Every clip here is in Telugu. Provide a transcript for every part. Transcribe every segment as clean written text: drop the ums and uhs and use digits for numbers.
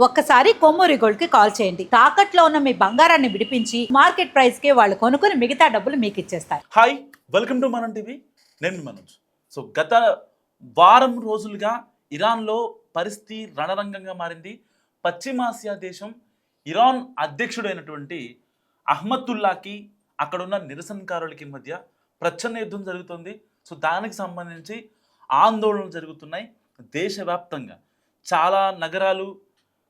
ఒక్కసారి కొమ్మూరి గోల్డ్ కి కాల్ చేయండి. తాకట్లో ఉన్న మీ బంగారాన్ని విడిపించి మార్కెట్ ప్రైస్ కి వాళ్ళు కొనుక్కుని మిగతా డబ్బులు మీకు ఇచ్చేస్తారు. హాయ్, వెల్కమ్ టు మనం టీవీ. నేను మనోజ్. సో గత వారం రోజులుగా ఇరాన్లో పరిస్థితి రణరంగంగా మారింది. పశ్చిమాసియా దేశం ఇరాన్ అధ్యక్షుడైనటువంటి అహ్మతుల్లాకి అక్కడున్న నిరసనకారులకి మధ్య ప్రచ్ఛన్న యుద్ధం జరుగుతుంది. సో దానికి సంబంధించి ఆందోళనలు జరుగుతున్నాయి దేశవ్యాప్తంగా. చాలా నగరాలు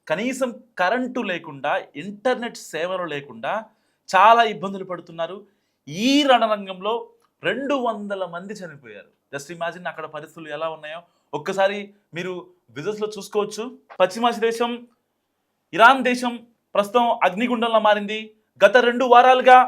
కనీసం కరెంటు లేకుండా, ఇంటర్నెట్ సేవలు లేకుండా చాలా ఇబ్బందులు పడుతున్నారు. ఈ రణరంగంలో 200 మంది చనిపోయారు. జస్ట్ ఇమాజిన్ అక్కడ పరిస్థితులు ఎలా ఉన్నాయో ఒక్కసారి మీరు విజువల్స్లో చూసుకోవచ్చు. పశ్చిమాసియా దేశం ఇరాన్ దేశం ప్రస్తుతం అగ్నిగుండంలో మారింది. గత 2 వారాలుగా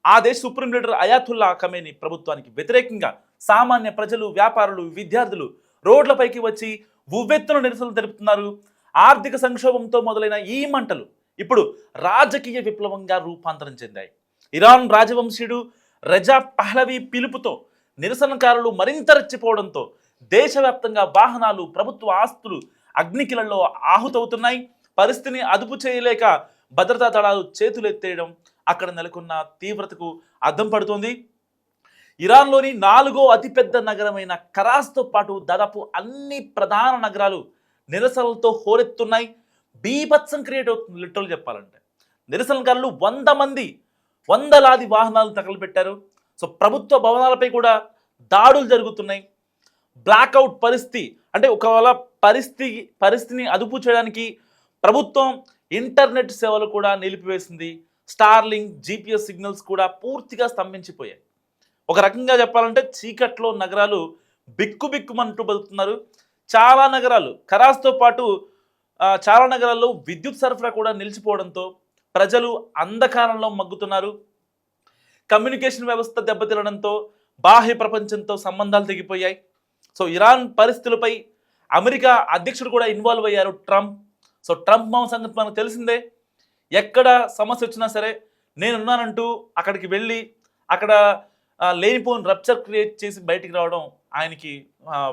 ఆ దేశ సుప్రీం లీడర్ అయాతుల్లా ఖమేనీ ప్రభుత్వానికి వ్యతిరేకంగా సామాన్య ప్రజలు, వ్యాపారులు, విద్యార్థులు రోడ్లపైకి వచ్చి ఉవ్వెత్తున నిరసనలు తెలుపుతున్నారు. ఆర్థిక సంక్షోభంతో మొదలైన ఈ మంటలు ఇప్పుడు రాజకీయ విప్లవంగా రూపాంతరం చెందాయి. ఇరాన్ రాజవంశీయుడు రజా పహ్లవీ పిలుపుతో నిరసనకారులు మరింత రెచ్చిపోవడంతో దేశవ్యాప్తంగా వాహనాలు, ప్రభుత్వ ఆస్తులు అగ్నికిలలో ఆహుతవుతున్నాయి. పరిస్థితిని అదుపు చేయలేక భద్రతా దళాలు చేతులెత్తేయడం అక్కడ నెలకొన్న తీవ్రతకు అద్దం పడుతోంది. ఇరాన్లోని 4వ అతిపెద్ద నగరమైన కరాస్తో పాటు దాదాపు అన్ని ప్రధాన నగరాలు నిరసనలతో హోరెత్తున్నాయి. బీభత్సం క్రియేట్ అవుతుంది. లిటరల్ చెప్పాలంటే నిరసనకారులు 100 మంది వందలాది వాహనాలు తగలబెట్టారు. సో ప్రభుత్వ భవనాలపై కూడా దాడులు జరుగుతున్నాయి. బ్లాక్అవుట్ పరిస్థితి అంటే ఒకవేళ పరిస్థితిని అదుపు చేయడానికి ప్రభుత్వం ఇంటర్నెట్ సేవలు కూడా నిలిపివేసింది. స్టార్లింక్, GPS సిగ్నల్స్ కూడా పూర్తిగా స్తంభించిపోయాయి. ఒక రకంగా చెప్పాలంటే చీకట్లో నగరాలు బిక్కుబిక్కుమంటూ బతుకుతున్నారు. చాలా నగరాలు కరాస్తో పాటు చాలా నగరాల్లో విద్యుత్ సరఫరా కూడా నిలిచిపోవడంతో ప్రజలు అంధకారంలో మగ్గుతున్నారు. కమ్యూనికేషన్ వ్యవస్థ దెబ్బతినడంతో బాహ్య ప్రపంచంతో సంబంధాలు తెగిపోయాయి. సో ఇరాన్ పరిస్థితులపై అమెరికా అధ్యక్షుడు కూడా ఇన్వాల్వ్ అయ్యారు, ట్రంప్. సో ట్రంప్ మా సంగతి మనకు తెలిసిందే. ఎక్కడ సమస్య వచ్చినా సరే నేనున్నానంటూ అక్కడికి వెళ్ళి అక్కడ లేనిపోని రప్చర్ క్రియేట్ చేసి బయటికి రావడం ఆయనకి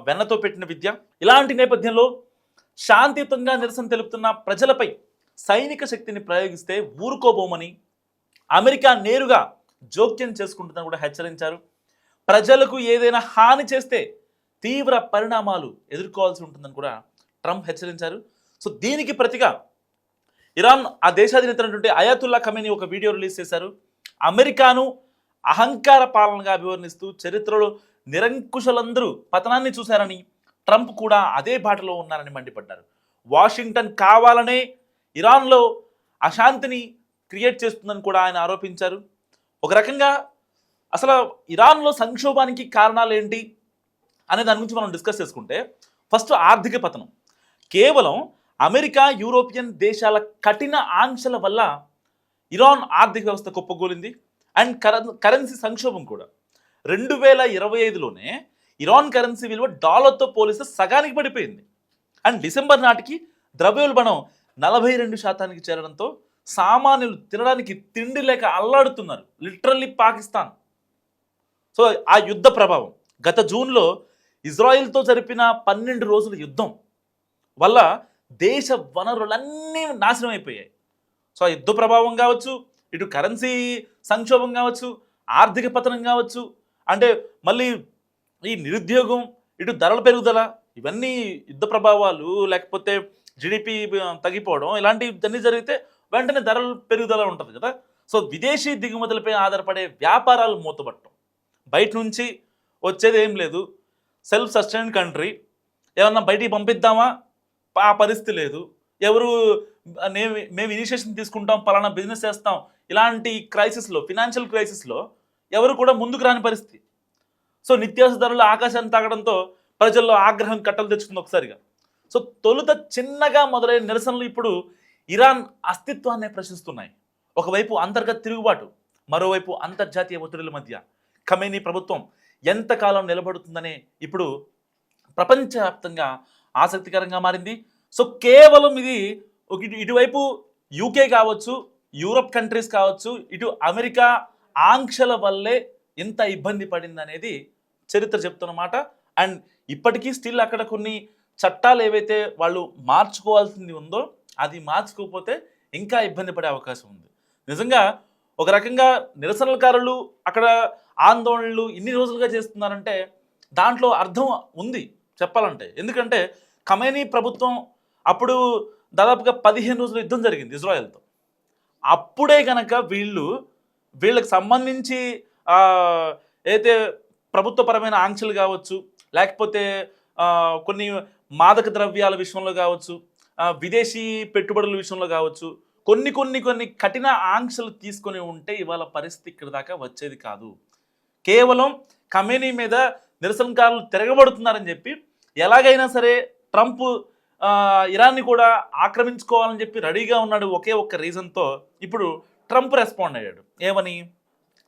వెన్నతో పెట్టిన విద్య. ఇలాంటి నేపథ్యంలో శాంతియుతంగా నిరసన తెలుపుతున్న ప్రజలపై సైనిక శక్తిని ప్రయోగిస్తే ఊరుకోబోమని అమెరికా నేరుగా జోక్యం చేసుకుంటుందని కూడా హెచ్చరించారు. ప్రజలకు ఏదైనా హాని చేస్తే తీవ్ర పరిణామాలు ఎదుర్కోవాల్సి ఉంటుందని కూడా ట్రంప్ హెచ్చరించారు. సో దీనికి ప్రతిగా ఇరాన్ ఆ దేశాధినేత అయాతుల్లా ఖమేనీ ఒక వీడియో రిలీజ్ చేశారు. అమెరికాను అహంకార పాలనగా అభివర్ణిస్తూ చరిత్రలో నిరంకుశలందరూ పతనాన్ని చూశారని, ట్రంప్ కూడా అదే బాటలో ఉన్నారని మండిపడ్డారు. వాషింగ్టన్ కావాలనే ఇరాన్లో అశాంతిని క్రియేట్ చేస్తుందని కూడా ఆయన ఆరోపించారు. ఒక రకంగా అసలు ఇరాన్లో సంక్షోభానికి కారణాలు ఏంటి అనే దాని గురించి మనం డిస్కస్ చేసుకుంటే ఫస్ట్ ఆర్థిక పతనం. కేవలం అమెరికా, యూరోపియన్ దేశాల కఠిన ఆంక్షల వల్ల ఇరాన్ ఆర్థిక వ్యవస్థ కుప్పకూలింది. అండ్ కరెన్సీ సంక్షోభం కూడా 2025లోనే ఇరాన్ కరెన్సీ విలువ డాలర్తో పోలిస్తే సగానికి పడిపోయింది. అండ్ డిసెంబర్ నాటికి ద్రవ్యోల్బణం 42% చేరడంతో సామాన్యులు తినడానికి తిండి లేక అల్లాడుతున్నారు. లిటరల్లీ పాకిస్తాన్. సో ఆ యుద్ధ ప్రభావం గత జూన్లో ఇజ్రాయిల్తో జరిపిన 12 రోజుల యుద్ధం వల్ల దేశ వనరులన్నీ నాశనం అయిపోయాయి. సో ఆ యుద్ధ ప్రభావం కావచ్చు, ఇటు కరెన్సీ సంక్షోభం కావచ్చు, ఆర్థిక పతనం కావచ్చు, అంటే మళ్ళీ ఈ నిరుద్యోగం, ఇటు ధరల పెరుగుదల, ఇవన్నీ యుద్ధ ప్రభావాలు, లేకపోతే GDP తగ్గిపోవడం, ఇలాంటివన్నీ జరిగితే వెంటనే ధరల పెరుగుదల ఉంటుంది కదా. సో విదేశీ దిగుమతులపై ఆధారపడే వ్యాపారాలు మూతపట్టడం, బయట నుంచి వచ్చేది ఏం లేదు, సెల్ఫ్ సస్టైన్ కంట్రీ, ఏమన్నా బయటికి పంపిద్దామా ఆ పరిస్థితి లేదు, ఎవరు మేము ఇనిషియేషన్ తీసుకుంటాం, పలానా బిజినెస్ చేస్తాం, ఇలాంటి క్రైసిస్లో, ఫినాన్షియల్ క్రైసిస్లో ఎవరు కూడా ముందుకు రాని పరిస్థితి. సో నిత్యావసర ధరలు ఆకాశాన్ని తాగడంతో ప్రజల్లో ఆగ్రహం కట్టలు తెచ్చుకుంది ఒకసారిగా. సో తొలుత చిన్నగా మొదలైన నిరసనలు ఇప్పుడు ఇరాన్ అస్తిత్వాన్ని ప్రశ్నిస్తున్నాయి. ఒకవైపు అంతర్గత తిరుగుబాటు, మరోవైపు అంతర్జాతీయ ఒత్తిడుల మధ్య ఖమేనీ ప్రభుత్వం ఎంతకాలం నిలబడుతుందనే ఇప్పుడు ప్రపంచవ్యాప్తంగా ఆసక్తికరంగా మారింది. సో కేవలం ఇది ఇటువైపు UK కావచ్చు, యూరప్ కంట్రీస్ కావచ్చు, ఇటు అమెరికా ఆంక్షల వల్లే ఇంత ఇబ్బంది పడింది అనేది చరిత్ర చెప్తున్నమాట. అండ్ ఇప్పటికీ స్టిల్ అక్కడ కొన్ని చట్టాలు ఏవైతే వాళ్ళు మార్చుకోవాల్సింది ఉందో అది మార్చుకోకపోతే ఇంకా ఇబ్బంది పడే అవకాశం ఉంది. నిజంగా ఒక రకంగా నిరసనకారులు అక్కడ ఆందోళనలు ఇన్ని రోజులుగా చేస్తున్నారంటే దాంట్లో అర్థం ఉంది చెప్పాలంటే. ఎందుకంటే ఖమేనీ ప్రభుత్వం అప్పుడు దాదాపుగా 15 రోజులు యుద్ధం జరిగింది ఇజ్రాయెల్తో. అప్పుడే కనుక వీళ్ళకి సంబంధించి అయితే ప్రభుత్వపరమైన ఆంక్షలు కావచ్చు, లేకపోతే కొన్ని మాదక ద్రవ్యాల విషయంలో కావచ్చు, విదేశీ పెట్టుబడుల విషయంలో కావచ్చు, కొన్ని కఠిన ఆంక్షలు తీసుకొని ఉంటే ఇవాళ పరిస్థితి ఇక్కడ దాకా వచ్చేది కాదు. కేవలం ఖమేనీ మీద నిరసనకారులు తిరగబడుతున్నారని చెప్పి ఎలాగైనా సరే ట్రంప్ ఇరాన్ని కూడా ఆక్రమించుకోవాలని చెప్పి రెడీగా ఉన్నాడు. ఒకే ఒక్క రీజన్తో ఇప్పుడు ట్రంప్ రెస్పాండ్ అయ్యాడు. ఏమని?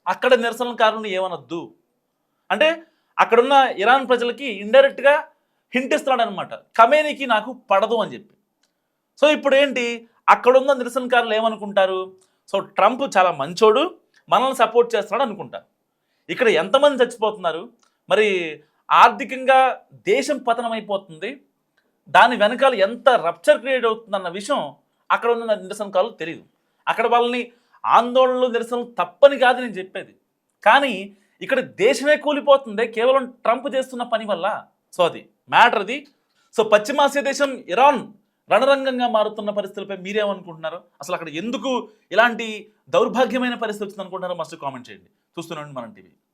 అక్కడ నిరసనకారులను ఏమనొద్దు అంటే అక్కడున్న ఇరాన్ ప్రజలకి ఇండైరెక్ట్గా హింట్ ఇస్తున్నాడు అనమాట, ఖమేనీకి నాకు పడదు అని చెప్పి. సో ఇప్పుడు ఏంటి, అక్కడున్న నిరసనకారులు ఏమనుకుంటారు, సో ట్రంప్ చాలా మంచోడు, మనల్ని సపోర్ట్ చేస్తున్నాడు అనుకుంటారు. ఇక్కడ ఎంతమంది చచ్చిపోతున్నారు, మరి ఆర్థికంగా దేశం పతనమైపోతుంది, దాని వెనకాల ఎంత రప్చర్ క్రియేట్ అవుతుందన్న విషయం అక్కడ ఉన్న నిరసనకారులు తెలియదు. అక్కడ వాళ్ళని ఆందోళనలు నిరసనలు తప్పని కాదు నేను చెప్పేది, కానీ ఇక్కడ దేశమే కూలిపోతుంది కేవలం ట్రంప్ చేస్తున్న పని వల్ల. సో అది మ్యాటర్ అది. సో పశ్చిమాసియా దేశం ఇరాన్ రణరంగంగా మారుతున్న పరిస్థితులపై మీరేమనుకుంటున్నారు? అసలు అక్కడ ఎందుకు ఇలాంటి దౌర్భాగ్యమైన పరిస్థితి వచ్చింది అనుకుంటున్నారో మస్ట్ కామెంట్ చేయండి. చూస్తున్నాండి మనం టీవీ.